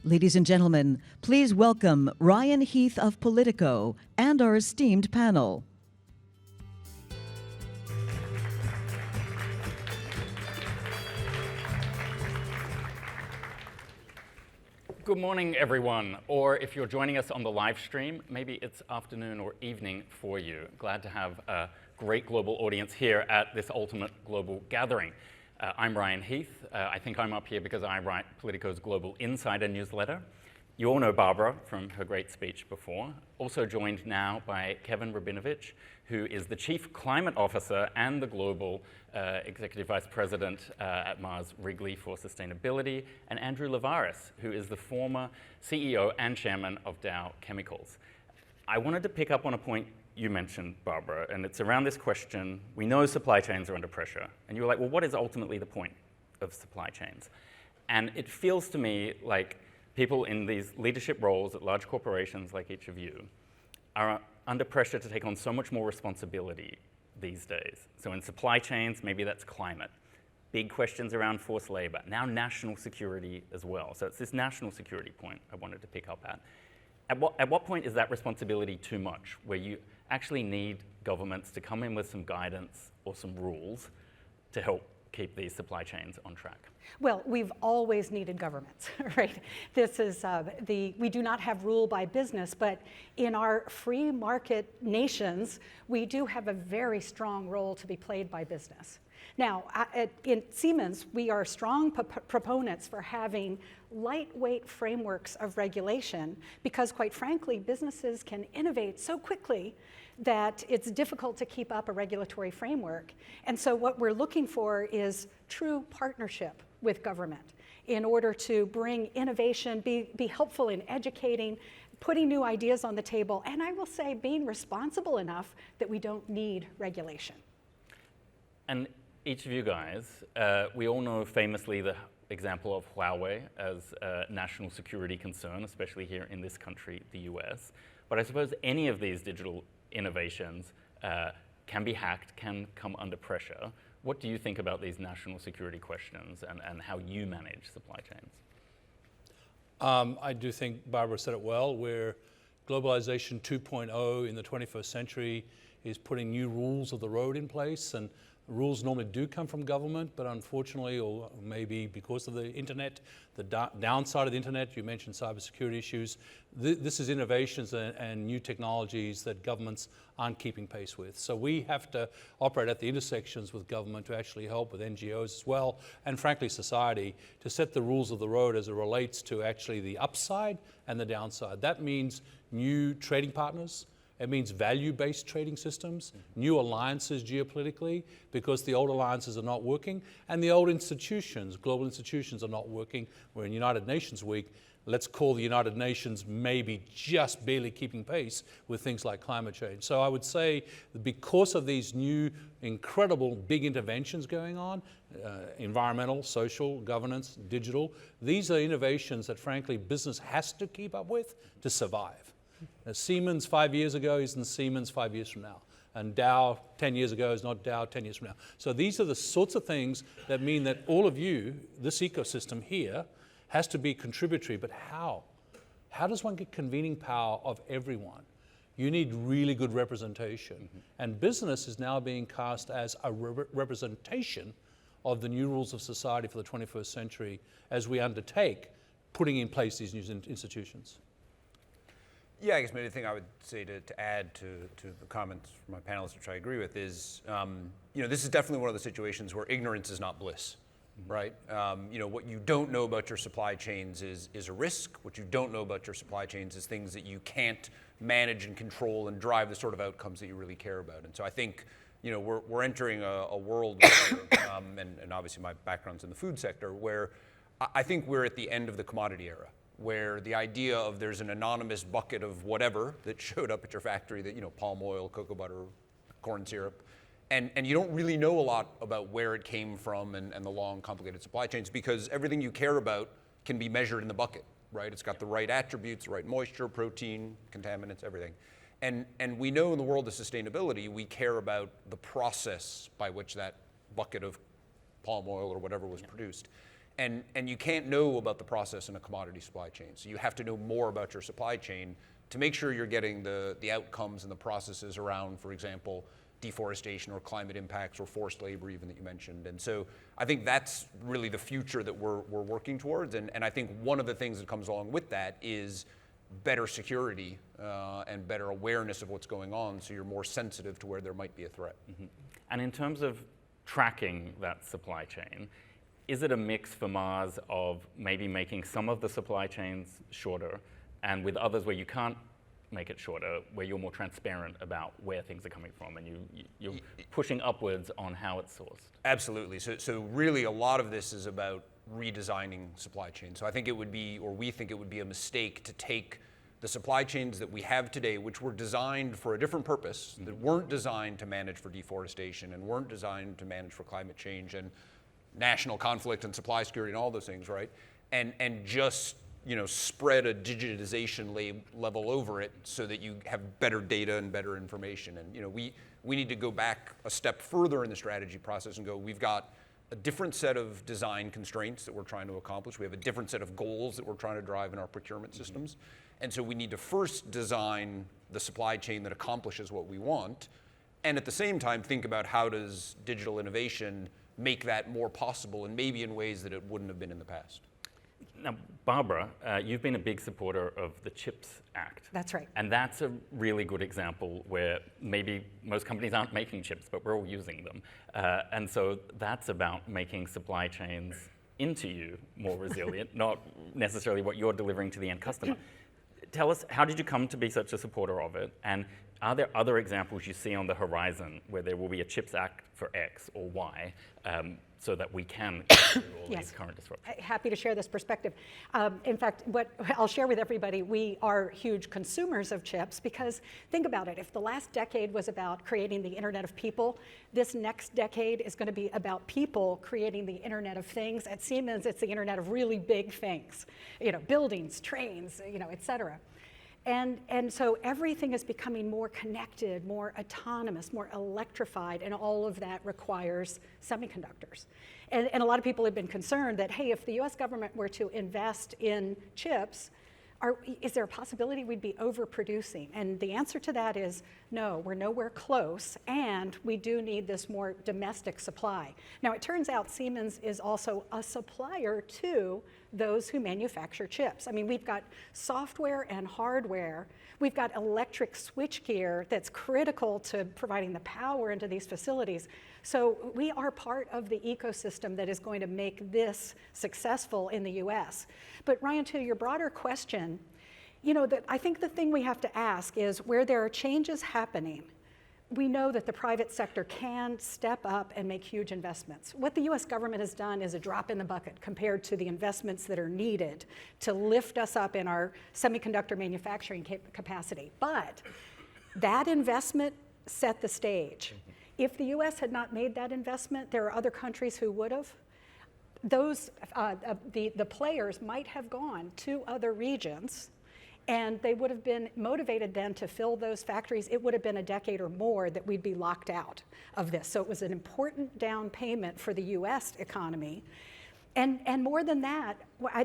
Ladies and gentlemen, please welcome Ryan Heath of Politico and our esteemed panel. Good morning, everyone, or if you're joining us on the live stream, maybe it's afternoon or evening for you. Glad to have a great global audience here at this ultimate global gathering. I'm Ryan Heath. I think I'm up here because I write Politico's Global Insider newsletter. You all know Barbara from her great speech before. Also joined now by Kevin Rabinovitch, who is the Chief Climate Officer and the Global Executive Vice President at Mars Wrigley for Sustainability, and Andrew Liveris, who is the former CEO and Chairman of Dow Chemicals. I wanted to pick up on a point you mentioned, Barbara, and it's around this question. We know supply chains are under pressure, and you were like, well, what is ultimately the point of supply chains? And it feels to me like people in these leadership roles at large corporations like each of you are under pressure to take on so much more responsibility these days. So in supply chains, maybe that's climate. Big questions around forced labor, now national security as well. So it's this national security point I wanted to pick up at. At what point is that responsibility too much, where you actually need governments to come in with some guidance or some rules to help keep these supply chains on track? Well, we've always needed governments, right? This is we do not have rule by business, but in our free market nations, we do have a very strong role to be played by business. Now, in Siemens, we are strong proponents for having lightweight frameworks of regulation because, quite frankly, businesses can innovate so quickly that it's difficult to keep up a regulatory framework. And so what we're looking for is true partnership with government in order to bring innovation, be helpful in educating, putting new ideas on the table, and I will say being responsible enough that we don't need regulation. And each of you guys, we all know famously the example of Huawei as a national security concern, especially here in this country, the US. But I suppose any of these digital innovations can be hacked, can come under pressure. What do you think about these national security questions and how you manage supply chains? I do think Barbara said it well, where globalization 2.0 in the 21st century is putting new rules of the road in place, and rules normally do come from government, but unfortunately, or maybe because of the internet, the downside of the internet, you mentioned cybersecurity issues, this is innovations and new technologies that governments aren't keeping pace with. So we have to operate at the intersections with government to actually help with NGOs as well, and frankly society, to set the rules of the road as it relates to actually the upside and the downside. That means new trading partners. It means value-based trading systems, new alliances geopolitically, because the old alliances are not working, and the old institutions, global institutions, are not working. We're in United Nations Week. Let's call the United Nations maybe just barely keeping pace with things like climate change. So I would say that because of these new, incredible big interventions going on, environmental, social, governance, digital, these are innovations that frankly business has to keep up with to survive. Siemens 5 years ago isn't Siemens 5 years from now. And Dow 10 years ago is not Dow 10 years from now. So these are the sorts of things that mean that all of you, this ecosystem here, has to be contributory. But how? How does one get convening power of everyone? You need really good representation. Mm-hmm. And business is now being cast as a representation of the new rules of society for the 21st century as we undertake putting in place these new institutions. Yeah, I guess maybe the thing I would say to add to the comments from my panelists, which I agree with, is this is definitely one of the situations where ignorance is not bliss, right? What you don't know about your supply chains is a risk. What you don't know about your supply chains is things that you can't manage and control and drive the sort of outcomes that you really care about. And so I think we're entering a world where, and obviously my background's in the food sector, where I think we're at the end of the commodity era, where the idea of there's an anonymous bucket of whatever that showed up at your factory, that palm oil, cocoa butter, corn syrup, and you don't really know a lot about where it came from and the long, complicated supply chains, because everything you care about can be measured in the bucket, right? It's got the right attributes, the right moisture, protein, contaminants, everything. And we know in the world of sustainability, we care about the process by which that bucket of palm oil or whatever was produced. And you can't know about the process in a commodity supply chain. So you have to know more about your supply chain to make sure you're getting the outcomes and the processes around, for example, deforestation or climate impacts or forced labor even that you mentioned. And so I think that's really the future that we're working towards. And I think one of the things that comes along with that is better security and better awareness of what's going on, so you're more sensitive to where there might be a threat. Mm-hmm. And in terms of tracking that supply chain, is it a mix for Mars of maybe making some of the supply chains shorter, and with others where you can't make it shorter, where you're more transparent about where things are coming from, and you're pushing upwards on how it's sourced? Absolutely. So really a lot of this is about redesigning supply chains. So I think it would be, or we think it would be a mistake to take the supply chains that we have today, which were designed for a different purpose, that weren't designed to manage for deforestation and weren't designed to manage for climate change and national conflict and supply security and all those things, right? And just spread a digitization level over it so that you have better data and better information. And we need to go back a step further in the strategy process and go, we've got a different set of design constraints that we're trying to accomplish. We have a different set of goals that we're trying to drive in our procurement systems. And so we need to first design the supply chain that accomplishes what we want, and at the same time think about how does digital innovation make that more possible, and maybe in ways that it wouldn't have been in the past. Now, Barbara, you've been a big supporter of the CHIPS Act. That's right. And that's a really good example where maybe most companies aren't making chips, but we're all using them. And so that's about making supply chains into you more resilient, not necessarily what you're delivering to the end customer. Tell us, how did you come to be such a supporter of it? And are there other examples you see on the horizon where there will be a CHIPS Act for X or Y so that we can get through all these current disruptions? Happy to share this perspective. In fact, what I'll share with everybody, we are huge consumers of chips because think about it, if the last decade was about creating the Internet of People, this next decade is going to be about people creating the Internet of Things. At Siemens, it's the Internet of really big things, buildings, trains, et cetera. And so everything is becoming more connected, more autonomous, more electrified, and all of that requires semiconductors. And a lot of people have been concerned that, hey, if the US government were to invest in chips, is there a possibility we'd be overproducing? And the answer to that is no, we're nowhere close, and we do need this more domestic supply. Now, it turns out Siemens is also a supplier to those who manufacture chips. I mean, we've got software and hardware. We've got electric switchgear that's critical to providing the power into these facilities. So we are part of the ecosystem that is going to make this successful in the US. But Ryan, to your broader question, I think the thing we have to ask is where there are changes happening, we know that the private sector can step up and make huge investments. What the US government has done is a drop in the bucket compared to the investments that are needed to lift us up in our semiconductor manufacturing capacity. But that investment set the stage. If the US had not made that investment, there are other countries who would have. The players might have gone to other regions, and they would have been motivated then to fill those factories. It would have been a decade or more that we'd be locked out of this. So it was an important down payment for the US economy. And more than that,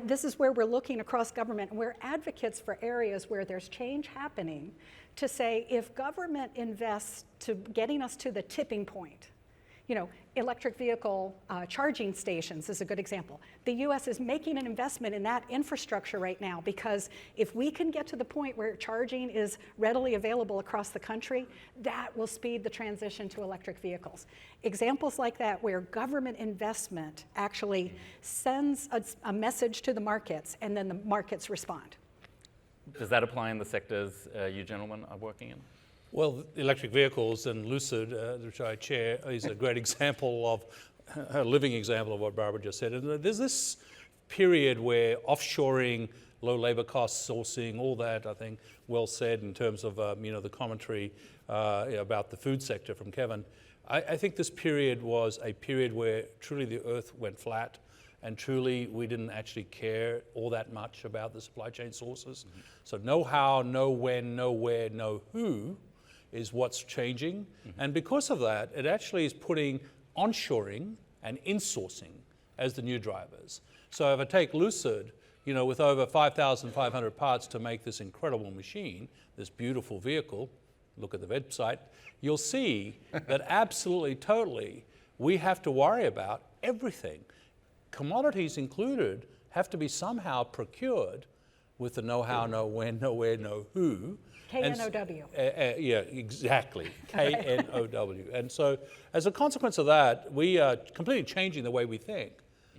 this is where we're looking across government, and we're advocates for areas where there's change happening to say, if government invests to getting us to the tipping point, electric vehicle charging stations is a good example. The US is making an investment in that infrastructure right now because if we can get to the point where charging is readily available across the country, that will speed the transition to electric vehicles. Examples like that where government investment actually sends a message to the markets and then the markets respond. Does that apply in the sectors you gentlemen are working in? Well, electric vehicles and Lucid, which I chair, is a great example of, a living example of what Barbara just said. And there's this period where offshoring, low labor cost sourcing, all that, I think, well said in terms of the commentary about the food sector from Kevin. I think this period was a period where truly the earth went flat, and truly we didn't actually care all that much about the supply chain sources. Mm-hmm. So know how, know when, know where, know who is what's changing. Mm-hmm. And because of that, it actually is putting onshoring and insourcing as the new drivers. So if I take Lucid, with over 5,500 parts to make this incredible machine, this beautiful vehicle, look at the website, you'll see that absolutely, totally, we have to worry about everything. Commodities included have to be somehow procured with the know how, know when, know where, know who. K-N-O-W. Yeah, exactly, K-N-O-W. And so as a consequence of that, we are completely changing the way we think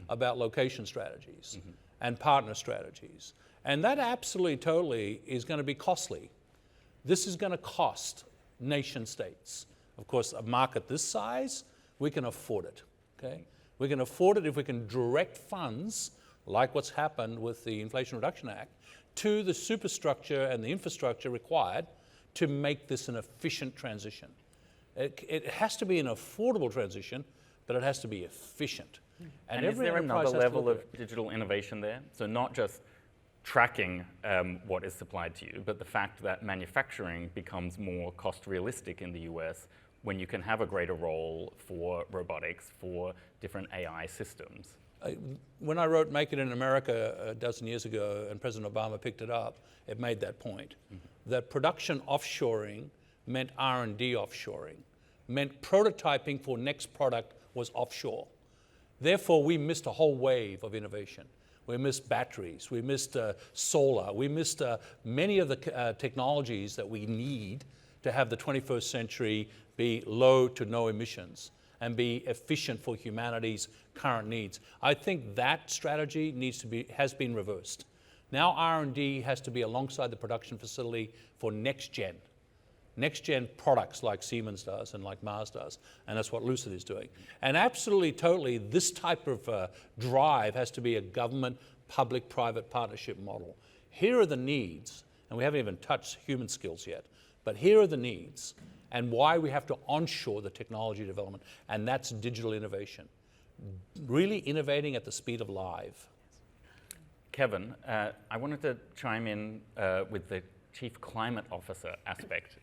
about location strategies and partner strategies. And that absolutely, totally is going to be costly. This is going to cost nation states. Of course, a market this size, we can afford it, okay? We can afford it if we can direct funds, like what's happened with the Inflation Reduction Act, to the superstructure and the infrastructure required to make this an efficient transition. It has to be an affordable transition, but it has to be efficient. And is there another level of digital innovation there? So not just tracking what is supplied to you, but the fact that manufacturing becomes more cost realistic in the US when you can have a greater role for robotics, for different AI systems. When I wrote Make It in America a dozen years ago and President Obama picked it up, it made that point. That production offshoring meant R&D offshoring, meant prototyping for next product was offshore. Therefore, we missed a whole wave of innovation. We missed batteries, we missed solar, we missed many of the technologies that we need to have the 21st century be low to no emissions and be efficient for humanity's current needs. I think that strategy has been reversed. Now R&D has to be alongside the production facility for next gen products like Siemens does and like Mars does, and that's what Lucid is doing. And absolutely, totally, this type of drive has to be a government public-private partnership model. Here are the needs, and we haven't even touched human skills yet, but here are the needs and why we have to onshore the technology development, and that's digital innovation. Really innovating at the speed of live. Kevin, I wanted to chime in with the Chief Climate Officer aspect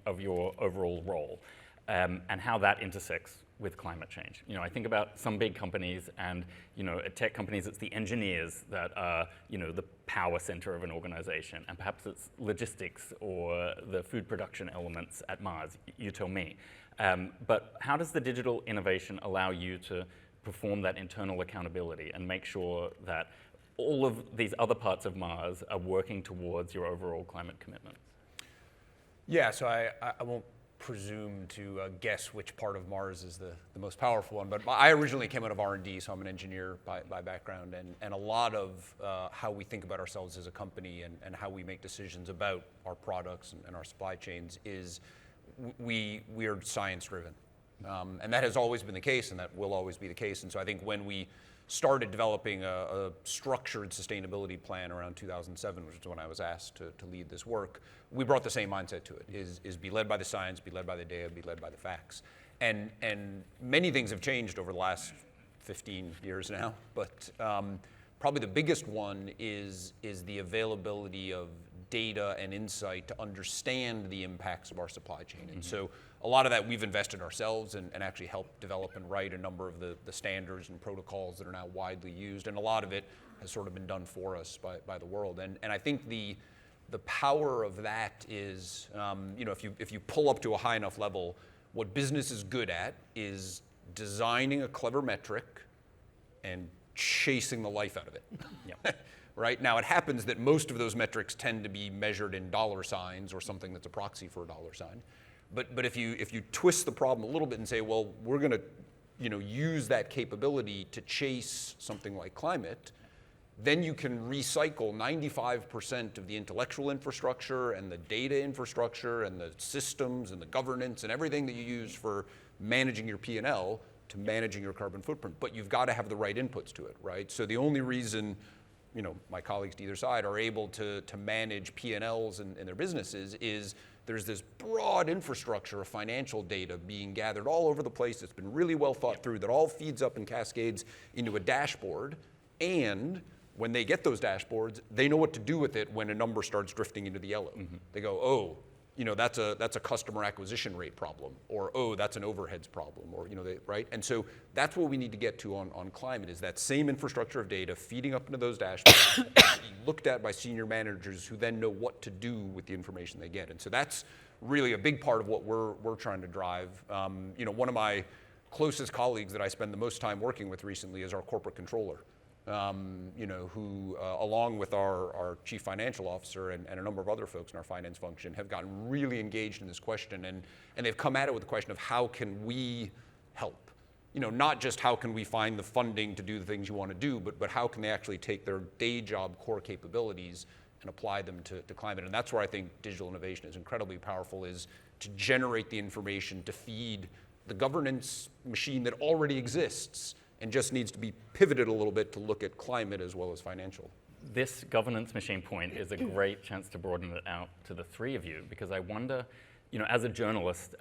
of your overall role and how that intersects with climate change. I think about some big companies and, at tech companies, it's the engineers that are, the power center of an organization, and perhaps it's logistics or the food production elements at Mars, you tell me. But how does the digital innovation allow you to perform that internal accountability and make sure that all of these other parts of Mars are working towards your overall climate commitment? Yeah, so I won't presume to guess which part of Mars is the most powerful one, but I originally came out of R&D, so I'm an engineer by background, and a lot of how we think about ourselves as a company and how we make decisions about our products and our supply chains is we are science driven. And that has always been the case, and that will always be the case. And so I think when we started developing a structured sustainability plan around 2007, which is when I was asked to lead this work, we brought the same mindset to it, is be led by the science, be led by the data, be led by the facts. And many things have changed over the last 15 years now, but probably the biggest one is the availability of data and insight to understand the impacts of our supply chain. And so a lot of that we've invested ourselves and actually helped develop and write a number of the standards and protocols that are now widely used, and a lot of it has sort of been done for us by the world. And I think the power of that is, if you pull up to a high enough level, what business is good at is designing a clever metric and chasing the life out of it. Yep. Right? Now, it happens that most of those metrics tend to be measured in dollar signs or something that's a proxy for a dollar sign. But if you twist the problem a little bit and say, well, we're going to use that capability to chase something like climate, then you can recycle 95% of the intellectual infrastructure and the data infrastructure and the systems and the governance and everything that you use for managing your P&L to managing your carbon footprint. But you've got to have the right inputs to it, right? So the only reason my colleagues to either side are able to manage P&Ls in their businesses is there's this broad infrastructure of financial data being gathered all over the place. It's been really well thought through that all feeds up and cascades into a dashboard. And when they get those dashboards, they know what to do with it when a number starts drifting into the yellow. They go, oh, that's a customer acquisition rate problem, or oh, that's an overheads problem, or right? And so that's what we need to get to on climate, is that same infrastructure of data feeding up into those dashboards, being looked at by senior managers who then know what to do with the information they get. And so that's really a big part of what we're trying to drive. One of my closest colleagues that I spend the most time working with recently is our corporate controller. Who, along with our chief financial officer and a number of other folks in our finance function, have gotten really engaged in this question, and they've come at it with the question of how can we help? Not just how can we find the funding to do the things you want to do, but how can they actually take their day job core capabilities and apply them to climate? And that's where I think digital innovation is incredibly powerful, is to generate the information to feed the governance machine that already exists and just needs to be pivoted a little bit to look at climate as well as financial. This governance machine point is a great chance to broaden it out to the three of you, because I wonder, as a journalist,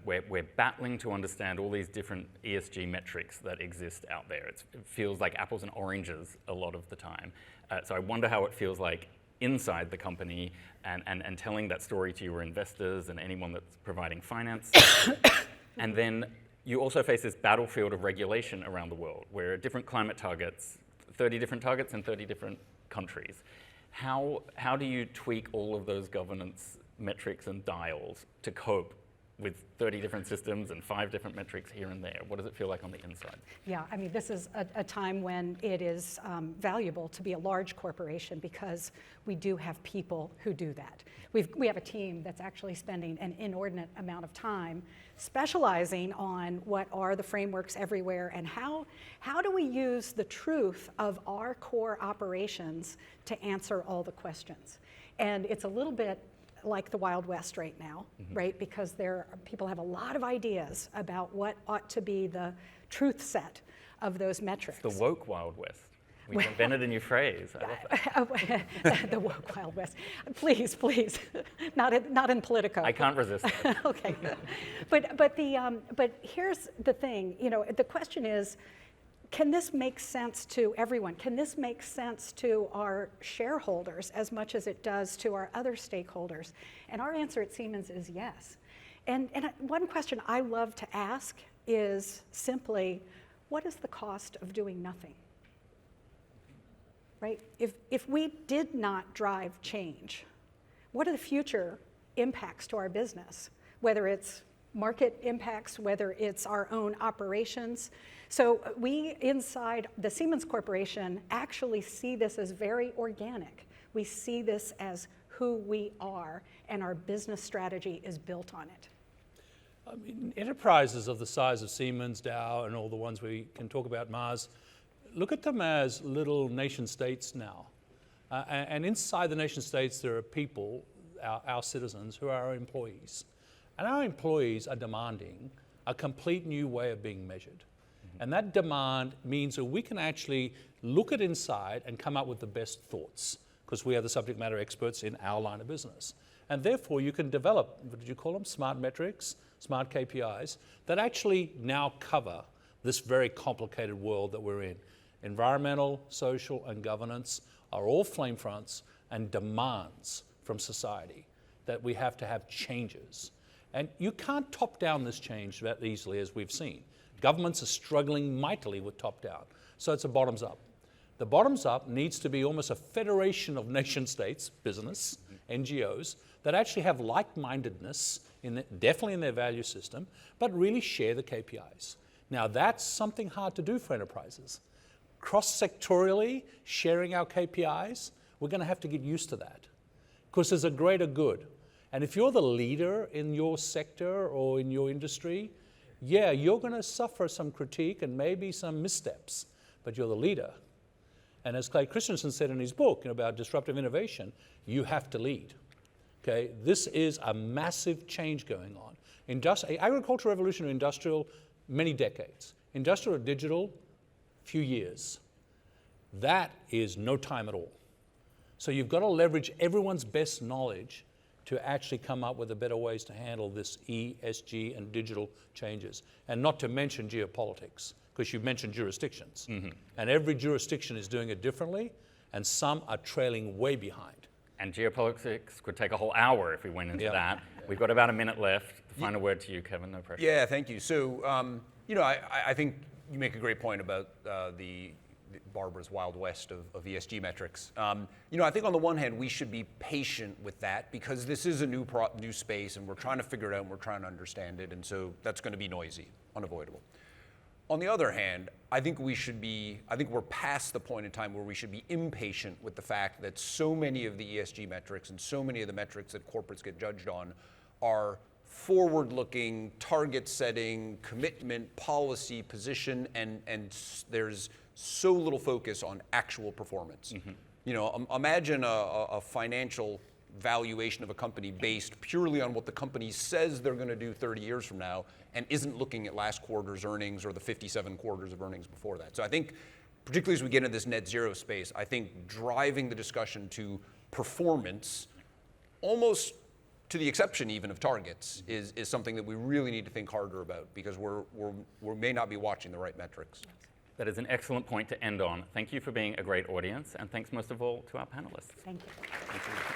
we're battling to understand all these different ESG metrics that exist out there. It feels like apples and oranges a lot of the time. So I wonder how it feels like inside the company and telling that story to your investors and anyone that's providing finance. And then you also face this battlefield of regulation around the world, where different climate targets, 30 different targets in 30 different countries. How do you tweak all of those governance metrics and dials to cope with 30 different systems and 5 different metrics here and there? What does it feel like on the inside? Yeah, I mean, this is a time when it is valuable to be a large corporation, because we do have people who do that. We have a team that's actually spending an inordinate amount of time specializing on what are the frameworks everywhere, and how do we use the truth of our core operations to answer all the questions. And it's a little bit like the Wild West right now, right? Because people have a lot of ideas about what ought to be the truth set of those metrics. It's the woke Wild West. We invented a new phrase. I love that. The woke Wild West. Please, not in Politico. I can't resist that. Okay, but here's the thing. The question is, can this make sense to everyone? Can this make sense to our shareholders as much as it does to our other stakeholders? And our answer at Siemens is yes. And one question I love to ask is simply, what is the cost of doing nothing? Right? If we did not drive change, what are the future impacts to our business? Whether it's market impacts, whether it's our own operations. So we inside the Siemens Corporation actually see this as very organic. We see this as who we are, and our business strategy is built on it. I mean, enterprises of the size of Siemens, Dow, and all the ones we can talk about, Mars, look at them as little nation states now. And inside the nation states, there are people, our citizens, who are our employees. And our employees are demanding a complete new way of being measured. And that demand means that we can actually look at inside and come up with the best thoughts, because we are the subject matter experts in our line of business. And therefore, you can develop, what did you call them? Smart metrics, smart KPIs, that actually now cover this very complicated world that we're in. Environmental, social, and governance are all flame fronts and demands from society that we have to have changes. And you can't top down this change that easily, as we've seen. Governments are struggling mightily with top down. So it's a bottoms up. The bottoms up needs to be almost a federation of nation states, business, NGOs, that actually have like-mindedness, definitely in their value system, but really share the KPIs. Now that's something hard to do for enterprises. Cross-sectorially sharing our KPIs, we're going to have to get used to that, because there's a greater good. And if you're the leader in your sector or in your industry, yeah, you're going to suffer some critique and maybe some missteps, but you're the leader. And as Clay Christensen said in his book about disruptive innovation, you have to lead. Okay, this is a massive change going on. Agricultural revolution to industrial, many decades. Industrial to digital, few years. That is no time at all. So you've got to leverage everyone's best knowledge to actually come up with the better ways to handle this ESG and digital changes. And not to mention geopolitics, because you've mentioned jurisdictions. And every jurisdiction is doing it differently, and some are trailing way behind. And geopolitics could take a whole hour if we went into that. We've got about a minute left. Final word to you, Kevin, no pressure. Yeah, thank you. So, I think you make a great point about the Barbara's Wild West of ESG metrics. I think on the one hand, we should be patient with that because this is a new space and we're trying to figure it out and we're trying to understand it. And so that's going to be noisy, unavoidable. On the other hand, I think we're past the point in time where we should be impatient with the fact that so many of the ESG metrics and so many of the metrics that corporates get judged on are forward-looking, target-setting, commitment, policy, position, and there's so little focus on actual performance. Imagine a financial valuation of a company based purely on what the company says they're going to do 30 years from now and isn't looking at last quarter's earnings or the 57 quarters of earnings before that. So I think, particularly as we get into this net zero space, I think driving the discussion to performance, almost to the exception even of targets, is something that we really need to think harder about because we may not be watching the right metrics. That is an excellent point to end on. Thank you for being a great audience, and thanks most of all to our panelists. Thank you. Thank you.